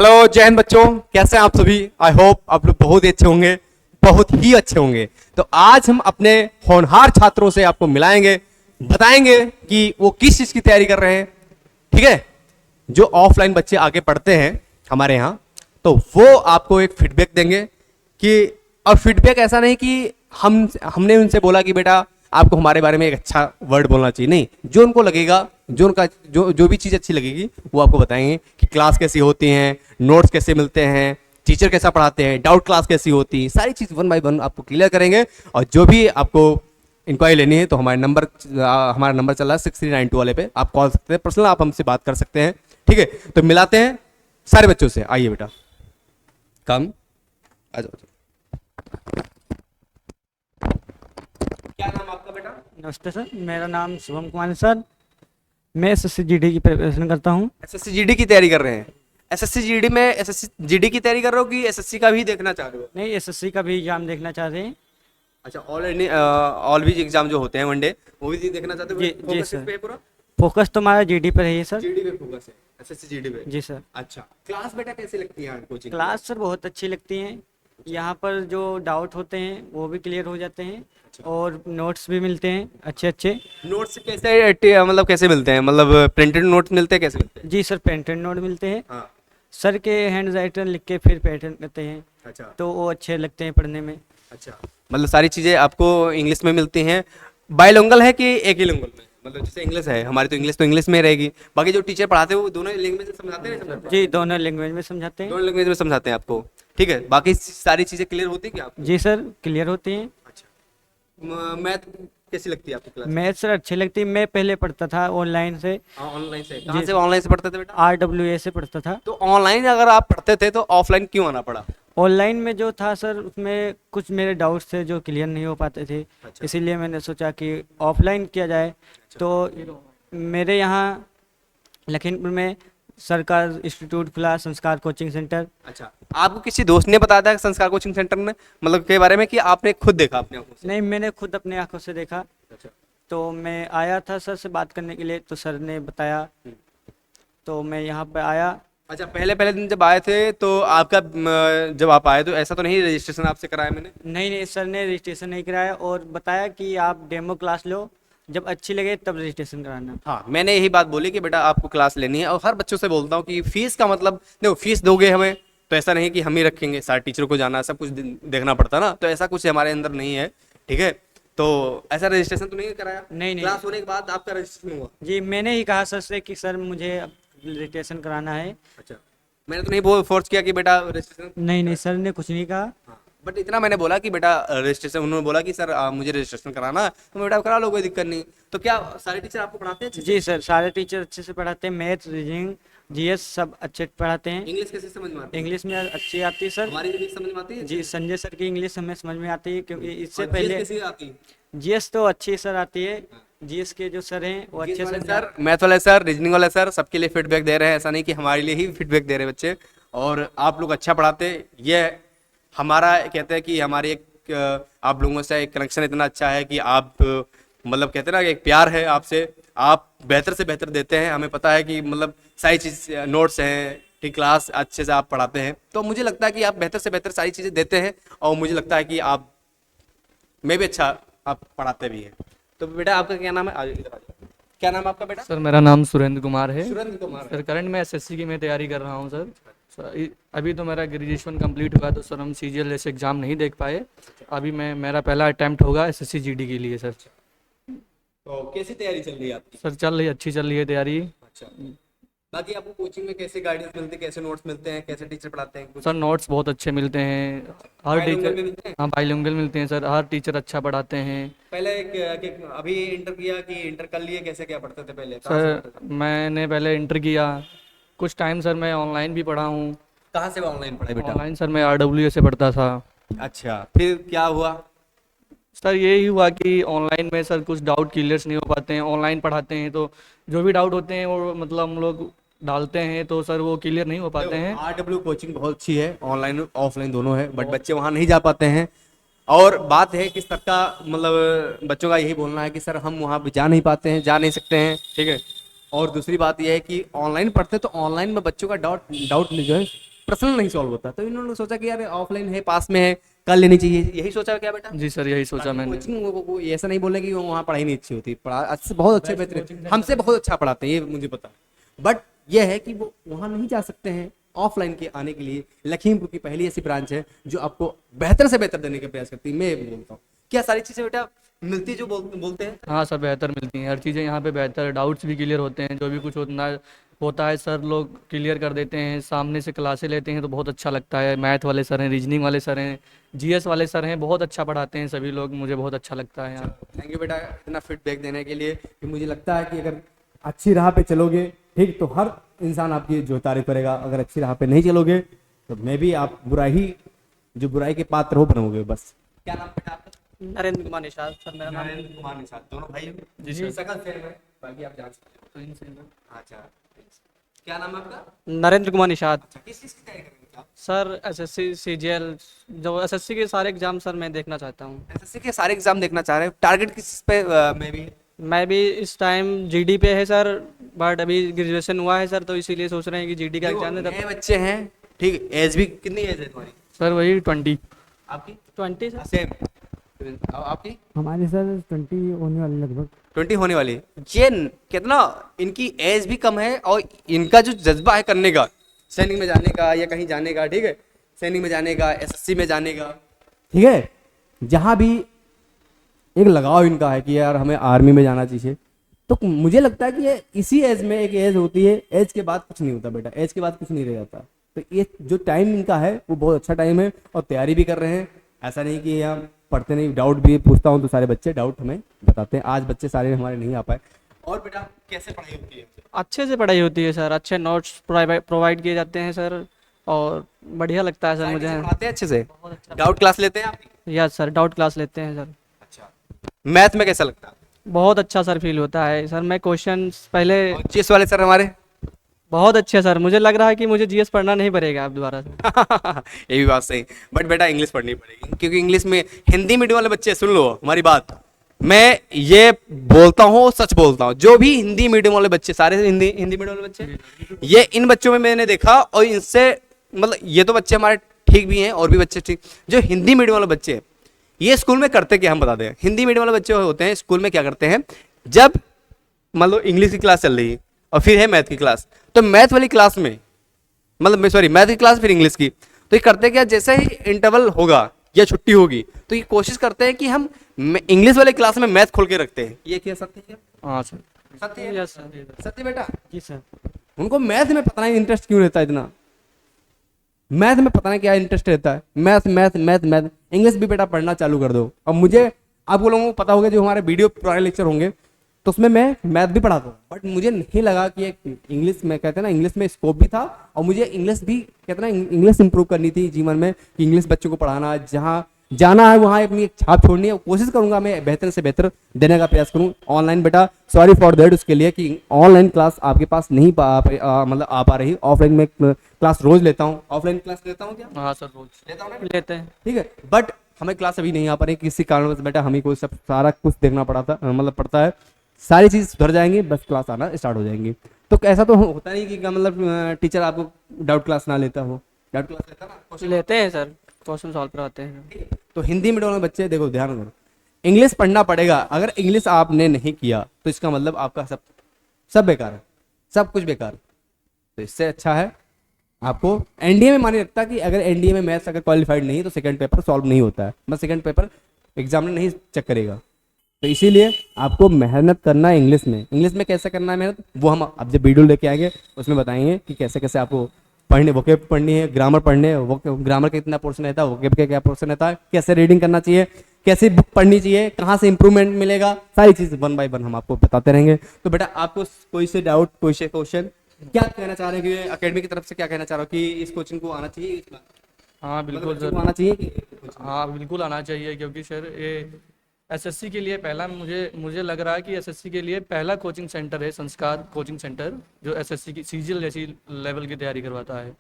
Hello, जय हिंद बच्चों। कैसे हैं आप सभी? आई होप आप लोग बहुत ही अच्छे होंगे, बहुत ही अच्छे होंगे। तो आज हम अपने होनहार छात्रों से आपको मिलाएंगे, बताएंगे कि वो किस चीज की तैयारी कर रहे हैं। ठीक है, जो ऑफलाइन बच्चे आगे पढ़ते हैं हमारे यहाँ, तो वो आपको एक फीडबैक देंगे कि, और फीडबैक ऐसा नहीं कि हमने उनसे बोला कि बेटा आपको हमारे बारे में एक अच्छा वर्ड बोलना चाहिए, नहीं, जो उनको लगेगा, जो उनका जो भी चीज़ अच्छी लगेगी वो आपको बताएंगे कि क्लास कैसी होती हैं, नोट्स कैसे मिलते हैं, टीचर कैसा पढ़ाते हैं, डाउट क्लास कैसी होती है, सारी चीज़ वन बाय वन आपको क्लियर करेंगे। और जो भी आपको इंक्वायरी लेनी है तो हमारा नंबर चल रहा है 6392 वाले पे, आप कॉल सकते हैं, पर्सनल आप हमसे बात कर सकते हैं। ठीक है, तो मिलाते हैं सारे बच्चों से। आइए बेटा, कम आ जाओ। क्या नाम आपका बेटा? नमस्ते सर, मेरा नाम शुभम कुमार है सर। मैं एसएससी जीडी की प्रिपरेशन करता हूँ। एसएससी जीडी की तैयारी कर रहे हैं? एसएससी जीडी में एसएससी जीडी की तैयारी कर रहे हो कि एसएससी का भी देखना चाह रहे हो? नहीं, एसएससी का भी एग्जाम देखना चाहते हैं। अच्छा, ऑल भी एग्जाम जो होते हैं वनडे, वो भी देखना चाहते हो? जी फोकस सर। किस पे है पूरा? फोकस तो हमारा जीडी पर है सर। जीडी पे फोकस है, एसएससी जीडी पे। जी सर। अच्छा, क्लास बेटा कैसी लगती है कोचिंग? क्लास सर बहुत अच्छी लगती हैं। यहाँ पर जो डाउट होते हैं वो भी क्लियर हो जाते हैं और नोट्स भी मिलते हैं अच्छे अच्छे। नोट्स कैसे, मतलब कैसे मिलते हैं? मतलब प्रिंटेड नोट्स मिलते हैं, कैसे मिलते हैं? जी सर, प्रिंटेड नोट मिलते हैं। हाँ। सर के हैंड राइटर लिख के फिर पैटर्न करते हैं, अच्छा तो वो अच्छे लगते हैं पढ़ने में। अच्छा, मतलब सारी चीजें आपको इंग्लिश में मिलती हैं। बाइलिंगुअल है कि एक ही लिंगुअल में? मतलब जैसे इंग्लिश है हमारी, तो इंग्लिश में रहेगी, बाकी जो टीचर पढ़ाते हैं वो दोनों लैंग्वेज में समझाते हैं? जी, दोनों लैंग्वेज में समझाते हैं। दोनों लैंग्वेज में समझाते हैं आपको? ठीक है, बाकी सारी चीजें क्लियर होती है क्या आपको? जी सर, क्लियर होती हैं। अच्छा, मैथ कैसी लगती है आपको क्लास? मैथ सर अच्छी लगती है। मैं पहले पढ़ता था ऑनलाइन से। ऑनलाइन से? कहाँ से ऑनलाइन से पढ़ते थे बेटा? RWA से पढ़ता था। तो ऑनलाइन अगर आप पढ़ते थे तो ऑफलाइन क्यों आना पड़ा? ऑनलाइन में जो था सर, उसमें कुछ मेरे डाउट्स थे जो क्लियर नहीं हो पाते थे। अच्छा। इसीलिए मैंने सोचा कि ऑफलाइन किया जाए। तो मेरे यहाँ लखीमपुर में सरकार इंस्टीट्यूट खुला, संस्कार कोचिंग सेंटर। अच्छा, आपको किसी दोस्त ने बताया था संस्कार कोचिंग सेंटर ने मतलब के बारे में, कि आपने खुद देखा अपने आंखों से? नहीं, मैंने खुद अपनी आंखों से देखा। अच्छा। तो मैं आया था सर से बात करने के लिए, तो सर ने बताया, तो मैं यहाँ पे आया। अच्छा, पहले पहले दिन जब आए थे तो आपका जब आप आए तो ऐसा तो नहीं रजिस्ट्रेशन आपसे कराया मैंने? नहीं नहीं, सर ने रजिस्ट्रेशन नहीं कराया और बताया कि आप डेमो क्लास लो, जब अच्छी लगे तब रजिस्ट्रेशन कराना। हाँ, मैंने यही बात बोली कि बेटा आपको क्लास लेनी है, और हर बच्चों से बोलता हूँ कि फीस का मतलब देखो, फीस दोगे हमें तो ऐसा नहीं कि हम ही रखेंगे, सारे टीचरों को जाना, सब कुछ देखना पड़ता ना, तो ऐसा कुछ हमारे अंदर नहीं है। ठीक है, तो ऐसा रजिस्ट्रेशन तो नहीं कराया? नहीं नहीं। क्लास होने के बाद आपका रजिस्ट्रेशन हुआ? जी, मैंने ही कहा सर से कि सर मुझे अब रजिस्ट्रेशन कराना है। अच्छा, मैंने तो नहीं फोर्स किया कि बेटा रजिस्ट्रेशन? नहीं नहीं, सर ने कुछ नहीं कहा। बट इतना मैंने बोला कि बेटा रजिस्ट्रेशन, उन्होंने बोला कि सर मुझे रजिस्ट्रेशन कराना है, तो बेटा करा लो, कोई दिक्कत नहीं। तो क्या सारे टीचर आपको पढ़ाते हैं अच्छे से? जी सर, सारे टीचर अच्छे से पढ़ाते हैं। मैथ, रीजनिंग, जीएस सब अच्छे पढ़ाते हैं। इंग्लिश कैसे समझ में आती है? इंग्लिश में अच्छी आती है सर। हमारी इंग्लिश समझ में आती है? जी, संजय सर की इंग्लिश हमें समझ में आती है, क्योंकि इससे और GS पहले कैसी आती है? जीएस तो अच्छी सर आती है। जीएस के जो सर हैं वो अच्छे से सर, मैथ वाले सर, रीजनिंग वाले सर, सबके लिए फीडबैक दे रहे हैं, ऐसा नहीं कि हमारे लिए ही फीडबैक दे रहे हैं बच्चे। और आप लोग अच्छा पढ़ाते, ये हमारा कहते हैं कि हमारी एक आप लोगों से एक कनेक्शन इतना अच्छा है कि आप मतलब कहते हैं ना कि एक प्यार है आपसे, आप बेहतर से बेहतर देते हैं, हमें पता है कि मतलब सारी चीज़ नोट्स हैं, ठीक, क्लास अच्छे से आप पढ़ाते हैं, तो मुझे लगता है कि आप बेहतर से बेहतर सारी चीज़ें देते हैं, और मुझे लगता है कि आप मैं भी अच्छा आप पढ़ाते भी हैं। तो बेटा आपका क्या नाम है? इधर आ जाओ। क्या नाम है आपका बेटा? सर मेरा नाम सुरेंद्र कुमार है। सुरेंद्र कुमार। सर करंट में एसएससी की मैं तैयारी कर रहा हूँ सर। अभी तो मेरा ग्रेजुएशन कंप्लीट हुआ, तो सर हम सीजीएल जैसे एग्ज़ाम नहीं देख पाए। अभी मेरा पहला अटैम्प्ट होगा एसएससी जीडी के लिए सर। तो कैसी तैयारी चल रही है आपकी? सर चल रही, अच्छी चल रही है तैयारी। अच्छा, बाकी आपको कोचिंग में कैसे गाइडेंस मिलती है, कैसे नोट्स मिलते हैं, कैसे टीचर पढ़ाते हैं कुछ? सर नोट्स बहुत अच्छे मिलते हैं, हर Bilingual में टीचर। मिलते हैं? हाँ, बाइलिंगुअल मिलते हैं सर, हर टीचर अच्छा पढ़ाते हैं। पहले अभी इंटर किया कि इंटर कर लिए, कैसे क्या पढ़ते थे पहले? कहाँ से सर पढ़ते थे? मैंने पहले इंटर किया, कुछ टाइम सर मैं ऑनलाइन भी पढ़ा हूँ। कहाँ से ऑनलाइन पढ़े बेटा? ऑनलाइन सर मैं RWA से पढ़ता था। अच्छा, फिर क्या हुआ? सर यही हुआ कि ऑनलाइन में सर कुछ डाउट क्लियर्स नहीं हो पाते हैं, ऑनलाइन पढ़ाते हैं तो जो भी डाउट होते हैं वो मतलब हम लोग डालते हैं, तो सर वो क्लियर नहीं हो पाते हैं। RW कोचिंग बहुत अच्छी है, ऑनलाइन ऑफलाइन दोनों है, बट बच्चे वहाँ नहीं जा पाते हैं। और बात है किस तरह का, मतलब बच्चों का यही बोलना है कि सर हम वहाँ पे जा नहीं पाते हैं, जा नहीं सकते हैं। ठीक है, और दूसरी बात यह है कि ऑनलाइन पढ़ते तो ऑनलाइन में बच्चों का डाउट जो है प्रश्न नहीं सॉल्व होता, तो इन्होंने सोचा कि यार ऑफलाइन है, पास में है, कर लेनी चाहिए, यही सोचा क्या बेटा? जी सर, यही सोचा मैंने। कोचिंग को ऐसा नहीं बोले कि वहाँ पढ़ाई नहीं अच्छी होती, पढ़ा अच्छे, बहुत अच्छे बेहतर, हमसे बहुत अच्छा पढ़ाते हैं, ये मुझे पता है। बट ये है कि वो वहाँ नहीं जा सकते हैं ऑफलाइन के आने के लिए। लखीमपुर की पहली ऐसी ब्रांच है जो आपको बेहतर से बेहतर देने का प्रयास करती है। मैं बोलता हूँ क्या सारी चीज़ें बेटा मिलती जो बोलते हैं? हाँ सर, बेहतर मिलती हैं हर चीज़ें यहाँ पे, बेहतर डाउट्स भी क्लियर होते हैं, जो भी कुछ होता है सर लोग क्लियर कर देते हैं, सामने से क्लासें लेते हैं तो बहुत अच्छा लगता है। मैथ वाले सर हैं, रीजनिंग वाले सर हैं, जीएस वाले सर हैं, बहुत अच्छा पढ़ाते हैं सभी लोग, मुझे बहुत अच्छा लगता है यहाँ। थैंक यू बेटा इतना फीडबैक देने के लिए, कि मुझे लगता है कि अगर अच्छी राह पे चलोगे ठीक, तो हर इंसान आपकी जो तारीफ करेगा। अगर अच्छी राह पे नहीं चलोगे तो मैं भी आप बुराई के पात्र हो बनोगे बस। क्या नाम बेटा आपका? नरेंद्र कुमार निषाद सर मेरा नाम। नरेंद्र कुमार निषाद, दोनों भाई हो? जी सर। सकल सेम है, बाकी आप जान सकते हो। अच्छा, क्या नाम है आपका? नरेंद्र कुमार निषाद। अच्छा, किस चीज़ की तैयारी कर रहे हैं आप? सर एसएससी सीजीएल, जो एसएससी के सारे एग्जाम सर मैं देखना चाहता हूँ। एसएससी के सारे एग्जाम देखना चाह रहे हो, टारगेट किस पे में भी? मैं भी इस टाइम जीडी पे है सर, बट अभी ग्रेजुएशन हुआ है सर, तो इसीलिए सोच रहे हैं कि जीडी का एग्जाम दे। नए बच्चे हैं ठीक, एज भी कितनी एज है तुम्हारी? सर वही 20। आपकी 20 सर। सेम। आपकी हमारी सर 20 होने वाली लगभग। 20 होने वाली। ये कितना इनकी एज भी कम है और इनका जो जज्बा है करने का, सैनिक में जाने का या कहीं जाने का, ठीक है, सैनिक में जाने का, एसएससी में जाने का, ठीक है, जहाँ भी एक लगाव इनका है कि यार हमें आर्मी में जाना चाहिए। तो मुझे लगता है कि ये इसी एज में एक एज होती है, एज के बाद कुछ नहीं होता बेटा, एज के बाद कुछ नहीं रह जाता। तो ये जो टाइम इनका है वो बहुत अच्छा टाइम है, और तैयारी भी कर रहे हैं। ऐसा नहीं कि यहाँ पढ़ते नहीं, डाउट भी पूछता हूँ तो सारे बच्चे डाउट हमें बताते हैं। आज बच्चे सारे हमारे नहीं आ पाए। और बेटा कैसे पढ़ाई होती है? अच्छे से पढ़ाई होती है सर, अच्छे नोट्स प्रोवाइड किए जाते हैं सर, और बढ़िया लगता है सर मुझे। पढ़ाते हैं अच्छे से? डाउट क्लास लेते हैं आप? यस सर, डाउट क्लास लेते हैं सर। अच्छा, मैथ में कैसा लगता है? बहुत अच्छा सर फील होता है सर। मैं क्वेश्चंस पहले जीएस वाले सर हमारे बहुत अच्छे सर, मुझे लग रहा है कि मुझे जीएस पढ़ना नहीं पड़ेगा अब दोबारा से। ये भी बात सही, बट बेटा इंग्लिश पढ़नी पड़ेगी, क्योंकि इंग्लिश में हिंदी मीडियम वाले बच्चे, सुन लो हमारी बात, मैं ये बोलता हूँ, सच बोलता हूँ, जो भी हिंदी मीडियम वाले बच्चे, सारे हिंदी मीडियम वाले बच्चे, ये इन बच्चों में मैंने देखा, और इनसे मतलब ये तो बच्चे हमारे ठीक भी हैं, और भी बच्चे ठीक, जो हिंदी मीडियम वाले बच्चे हैं, ये स्कूल में करते क्या हम बता दें। हिंदी मीडियम वाले बच्चे होते हैं स्कूल में क्या करते हैं, जब मान लो इंग्लिश की क्लास चल रही है और फिर है मैथ की क्लास, तो मैथ वाली क्लास में मतलब सॉरी मैथ की क्लास फिर इंग्लिश की, तो ये करते क्या, जैसे ही इंटरवल होगा या छुट्टी होगी तो ये कोशिश करते हैं कि हम इंग्लिश वाले क्लास में मैथ खोल के रखते हैं। ये क्या सत्य है? हाँ सर। सत्य है? Yes sir. सत्य बेटा? जी सर। उनको मैथ में पता नहीं इंटरेस्ट क्यों रहता है इतना, मैथ में पता नहीं क्या इंटरेस्ट रहता है। Math math math math, English भी बेटा पढ़ना चालू कर दो। अब मुझे आप लोगों को पता होगा, जो हमारे वीडियो पुराने लेक्चर होंगे तो उसमें मैं मैथ भी पढ़ाता हूँ, बट मुझे नहीं लगा कि एक इंग्लिश में कहते हैं ना, इंग्लिश में स्कोप भी था, और मुझे इंग्लिश भी कहते हैं ना, इंग्लिश इंप्रूव करनी थी जीवन में, कि इंग्लिश बच्चों को पढ़ाना, जहाँ जाना है वहाँ अपनी एक छाप छोड़नी है। कोशिश करूंगा मैं बेहतर से बेहतर देने का प्रयास करूँ। ऑनलाइन बेटा सॉरी फॉर दैट उसके लिए कि ऑनलाइन क्लास आपके पास नहीं मतलब आ पा रही। ऑफलाइन में क्लास रोज लेता हूँ, ऑफलाइन क्लास लेता हूँ क्या? हाँ सर, रोज लेता हूँ ना? लेते हैं। ठीक है, बट हमें क्लास अभी नहीं आ पा रही किसी कारणवश बेटा, हमें को सब सारा कुछ देखना मतलब पड़ता है। सारी चीज़ सुधर जाएंगी, बस क्लास आना स्टार्ट हो जाएंगी। तो ऐसा तो होता नहीं कि मतलब टीचर आपको डाउट क्लास ना लेता हो, डाउट क्लास लेता ना, लेते हैं सर, क्वेश्चन सॉल्व करवाते हैं। तो हिंदी मीडियम वाले बच्चे देखो ध्यान करो, इंग्लिश पढ़ना पड़ेगा। अगर इंग्लिश आपने नहीं किया तो इसका मतलब आपका सब बेकार है, सब कुछ बेकार। तो इससे अच्छा है आपको एनडीए में माने रखता कि अगर एनडीए में मैथ्स अगर क्वालिफाइड नहीं तो सेकंड पेपर सॉल्व नहीं होता है, मतलब सेकंड पेपर एग्जामिनर नहीं चेक करेगा। तो इसीलिए आपको मेहनत करना है इंग्लिश में। इंग्लिश में कैसे करना है मेहनत, वो हम अब जब वीडियो लेके आएंगे उसमें बताएंगे कि कैसे कैसे आपको पढ़ने, वोकेब पढ़नी है, ग्रामर पढ़ने, ग्रामर का कितना पोर्शन रहता है, वोकेब का क्या पोर्शन रहता है, कैसे रीडिंग करना चाहिए, कैसे बुक पढ़नी चाहिए, कहाँ से इंप्रूवमेंट मिलेगा, सारी चीज़ 1 बाय 1 हम आपको बताते रहेंगे। तो बेटा आपको कोई से डाउट, कोई से क्वेश्चन, क्या कहना चाह रहे हैं कि अकेडमी की तरफ से क्या कहना चाह रहे हो कि इस कोचिंग को आना चाहिए? हाँ बिल्कुल मतलब सर, आना चाहिए। हाँ बिल्कुल आना चाहिए, क्योंकि सर ये एसएससी के लिए पहला मुझे लग रहा है कि एसएससी के लिए पहला कोचिंग सेंटर है संस्कार कोचिंग सेंटर, जो एसएससी की सीजीएल जैसी लेवल की तैयारी करवाता है।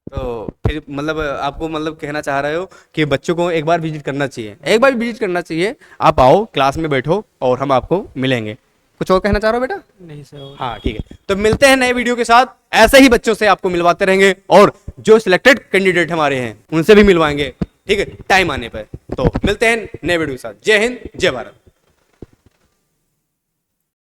तो फिर मतलब आपको मतलब कहना चाह रहे हो कि बच्चों को एक बार विजिट करना चाहिए, एक बार विजिट करना चाहिए। आप आओ, क्लास में बैठो और हम आपको मिलेंगे। कुछ और कहना चाह रहे हो बेटा? नहीं सर। हाँ ठीक है, तो मिलते हैं नए वीडियो के साथ, ऐसे ही बच्चों से आपको मिलवाते रहेंगे और जो सिलेक्टेड कैंडिडेट हमारे हैं उनसे भी मिलवाएंगे, ठीक है, टाइम आने पर। तो मिलते हैं नए वीडियो के साथ। जय हिंद, जय भारत।